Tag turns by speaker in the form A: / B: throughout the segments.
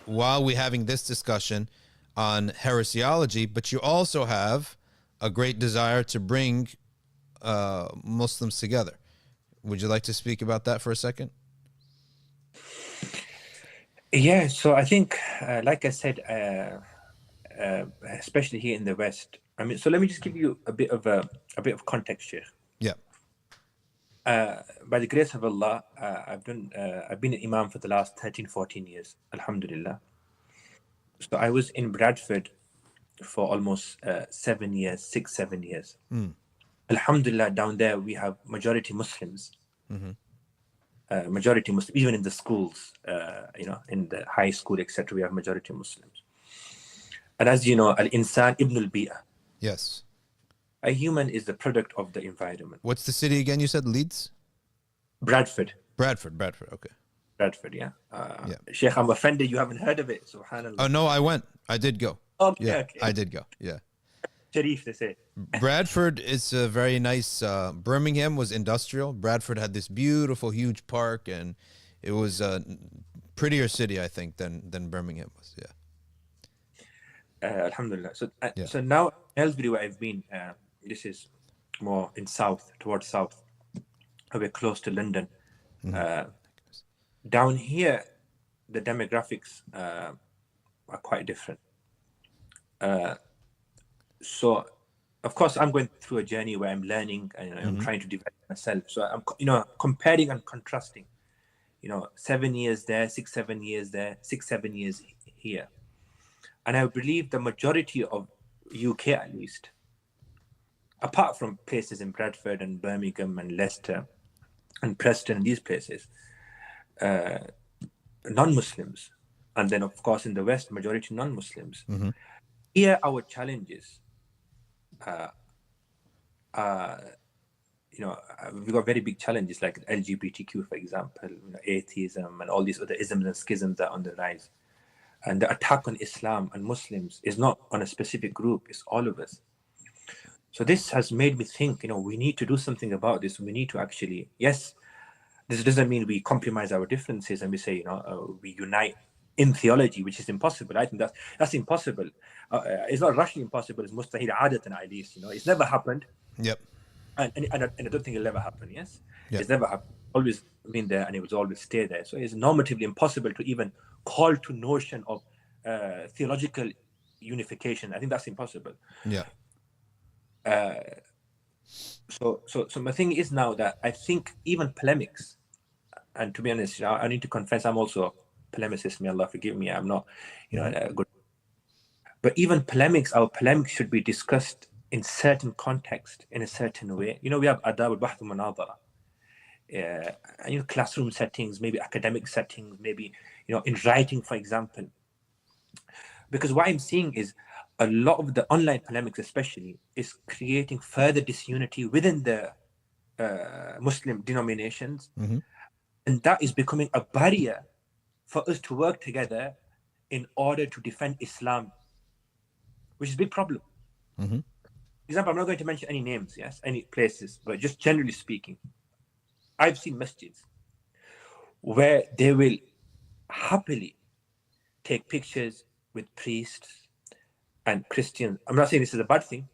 A: while we're having this discussion on heresiology, but you also have a great desire to bring Muslims together. Would you like to speak about that for a second?
B: Yeah, so I think, like I said, especially here in the West. I mean, so let me just give you a bit of context here.
A: Yeah.
B: By the grace of Allah, I've been an Imam for the last 13, 14 years, Alhamdulillah. So I was in Bradford for almost 7 years, 6, 7 years. Alhamdulillah, down there we have majority Muslims. Majority Muslim, even in the schools, in the high school, etc., we have majority Muslims. And as you know, al-insan ibn al-bi'a.
A: Yes.
B: A human is the product of the environment.
A: What's the city again? You said Leeds?
B: Bradford.
A: Bradford. Okay.
B: Bradford, yeah. Sheikh, I'm offended you haven't heard of it. Subhanallah.
A: Oh, no, I went. I did go.
B: Okay,
A: yeah,
B: okay.
A: I did go. Yeah.
B: Sharif, they say.
A: Bradford is a very nice. Birmingham was industrial. Bradford had this beautiful, huge park, and it was a prettier city, I think, than Birmingham was. Yeah.
B: Alhamdulillah. So now Aylesbury, where I've been, this is more in towards south. We're close to London. Down here, the demographics are quite different. So, of course, I'm going through a journey where I'm learning and I'm trying to develop myself. So I'm, comparing and contrasting. 7 years there, 6, 7 years there, 6, 7 years here, and I believe the majority of UK, at least, apart from places in Bradford and Birmingham and Leicester and Preston and these places, non-Muslims, and then of course in the West, majority non-Muslims. Here, our challenges. We've got very big challenges like LGBTQ, for example, atheism and all these other isms and schisms that are on the rise. And the attack on Islam and Muslims is not on a specific group, it's all of us. So this has made me think, we need to do something about this. We need to actually, yes, this doesn't mean we compromise our differences and we say, we unite in theology, which is impossible. I think that's impossible. It's not rationally impossible. It's mustahil adatan, at least. It's never happened.
A: Yep.
B: And I don't think it'll ever happen. Yes.
A: Yep.
B: It's never happened. Always been there, and it will always stay there. So it's normatively impossible to even call to notion of theological unification. I think that's impossible.
A: Yeah.
B: So my thing is now that I think even polemics, and to be honest, I need to confess I'm also a polemicist. May Allah forgive me. I'm not, good. But even our polemics should be discussed in certain context, in a certain way. We have adab al-bahth al-munadara. Classroom settings, maybe academic settings, maybe, in writing, for example. Because what I'm seeing is a lot of the online polemics especially is creating further disunity within the Muslim denominations. And that is becoming a barrier for us to work together in order to defend Islam, which is a big problem. For example, I'm not going to mention any names, any places, but just generally speaking, I've seen masjids where they will happily take pictures with priests and Christians. I'm not saying this is a bad thing.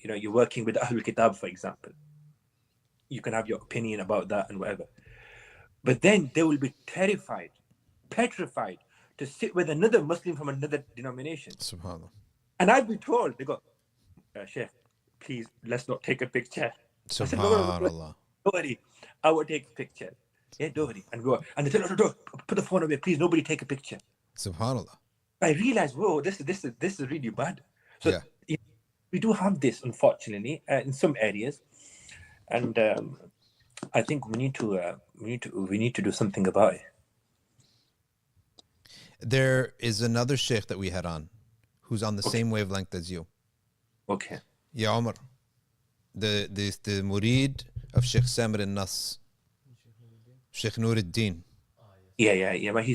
B: You're working with Ahlul Kitab, for example. You can have your opinion about that and whatever. But then they will be terrified, petrified to sit with another Muslim from another denomination.
A: Subhanallah.
B: And I've been told, they go, Sheikh, please, let's not take a picture.
A: Subhanallah.
B: I said, no, don't worry. I will take a picture. Yeah, don't worry. And go. And they said, no, put the phone away. Please, nobody take a picture.
A: Subhanallah.
B: I realized, whoa, this is really bad. So we do have this, unfortunately, in some areas. And I think we need to do something about it.
A: There is another sheikh that we had on who's on the same wavelength as you.
B: Okay.
A: Ya Umar, the murid of Sheikh Samir al-Nas, Sheikh Nuruddin.
B: Yeah. But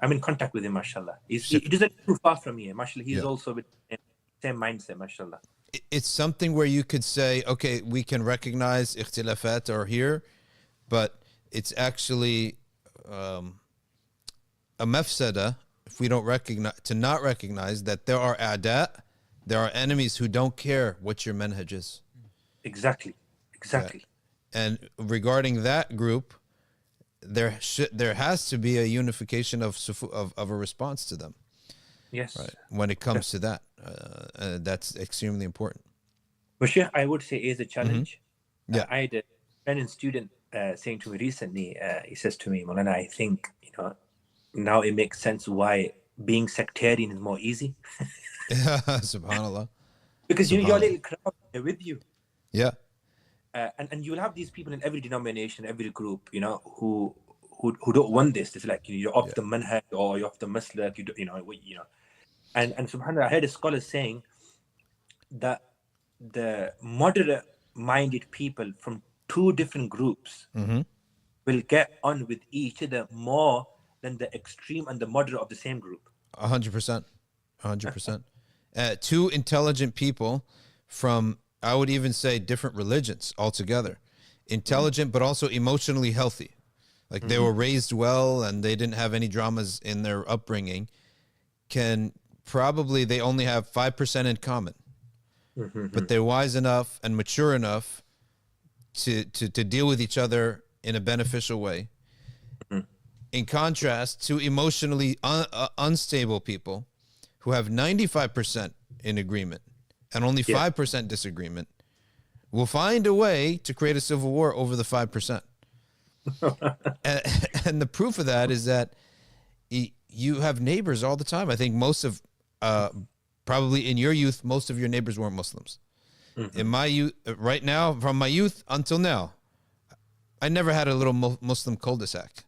B: I'm in contact with him, mashallah. He doesn't live too far from here, mashallah. He's also with the same mindset, mashallah.
A: It's something where you could say, okay, we can recognize ikhtilafat are here, but it's actually a mafsada if we don't not recognize that there are a'da, there are enemies who don't care what your manhaj is.
B: Exactly. Exactly.
A: And regarding that group, there has to be a unification of a response to them.
B: Yes.
A: Right. When it comes to that, that's extremely important.
B: But Sheikh, I would say is a challenge.
A: Yeah.
B: I had a friend and student saying to me recently, he says to me, Maulana, I think, now it makes sense why being sectarian is more easy.
A: Subhanallah.
B: Because your little crowd are with you.
A: Yeah.
B: And you'll have these people in every denomination, every group, who don't want this. It's like you're off the manhaj or you're off the maslak, And subhanAllah, I heard a scholar saying that the moderate-minded people from two different groups will get on with each other more than the extreme and the moderate of the same group.
A: 100%. 100%. Two intelligent people from, I would even say, different religions altogether. Intelligent, but also emotionally healthy. Like they were raised well and they didn't have any dramas in their upbringing. They only have 5% in common. But they're wise enough and mature enough to deal with each other in a beneficial way. In contrast to emotionally unstable people who have 95% in agreement and only 5% disagreement, will find a way to create a civil war over the 5%. and the proof of that is that you have neighbors all the time. I think most of, probably in your youth, most of your neighbors weren't Muslims. In my youth, right now, from my youth until now, I never had a little Muslim cul-de-sac,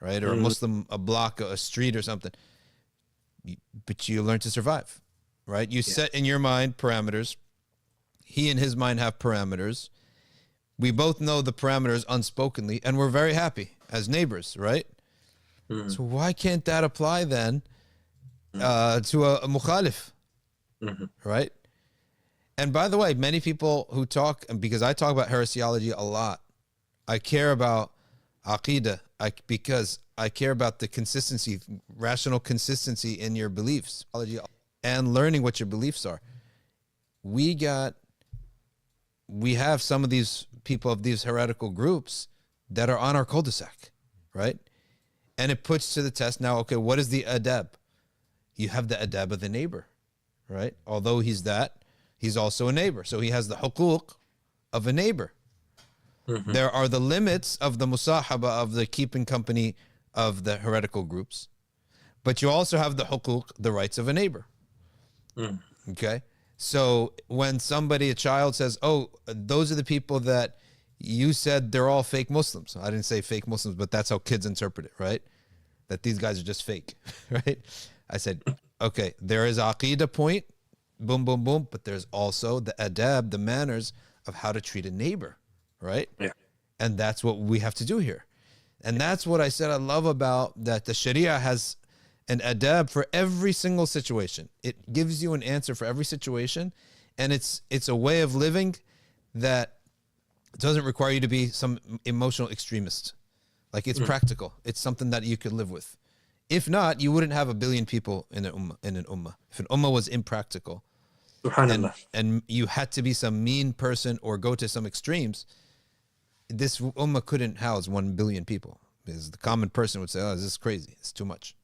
A: right? Or a block, a street or something. But you learn to survive, right? You set in your mind parameters. He in his mind have parameters. We both know the parameters unspokenly, and we're very happy as neighbors, right? So why can't that apply then to a mukhalif, right? And by the way, many people who talk, because I talk about heresiology a lot, I care about aqidah because I care about the consistency, rational consistency in your beliefs and learning what your beliefs are. We have some of these people of these heretical groups that are on our cul-de-sac, right? And it puts to the test now, okay, what is the adab? You have the adab of the neighbor, right? Although he's also a neighbor. So he has the huquq of a neighbor. There are the limits of the musahaba, of the keeping company of the heretical groups. But you also have the huquq, the rights of a neighbor. Okay? So when a child says, oh, those are the people that you said they're all fake Muslims. I didn't say fake Muslims, but that's how kids interpret it, right? That these guys are just fake, right? I said, okay, there is aqeedah point, boom, boom, boom, but there's also the adab, the manners of how to treat a neighbor, right?
B: Yeah.
A: And that's what we have to do here. And that's what I said I love about that the Sharia has an adab for every single situation. It gives you an answer for every situation, and it's a way of living that doesn't require you to be some emotional extremist. Like it's practical. It's something that you could live with. If not, you wouldn't have 1 billion people in an ummah. If an ummah was impractical, and you had to be some mean person or go to some extremes, this ummah couldn't house 1 billion people because the common person would say, "Oh, this is crazy. It's too much."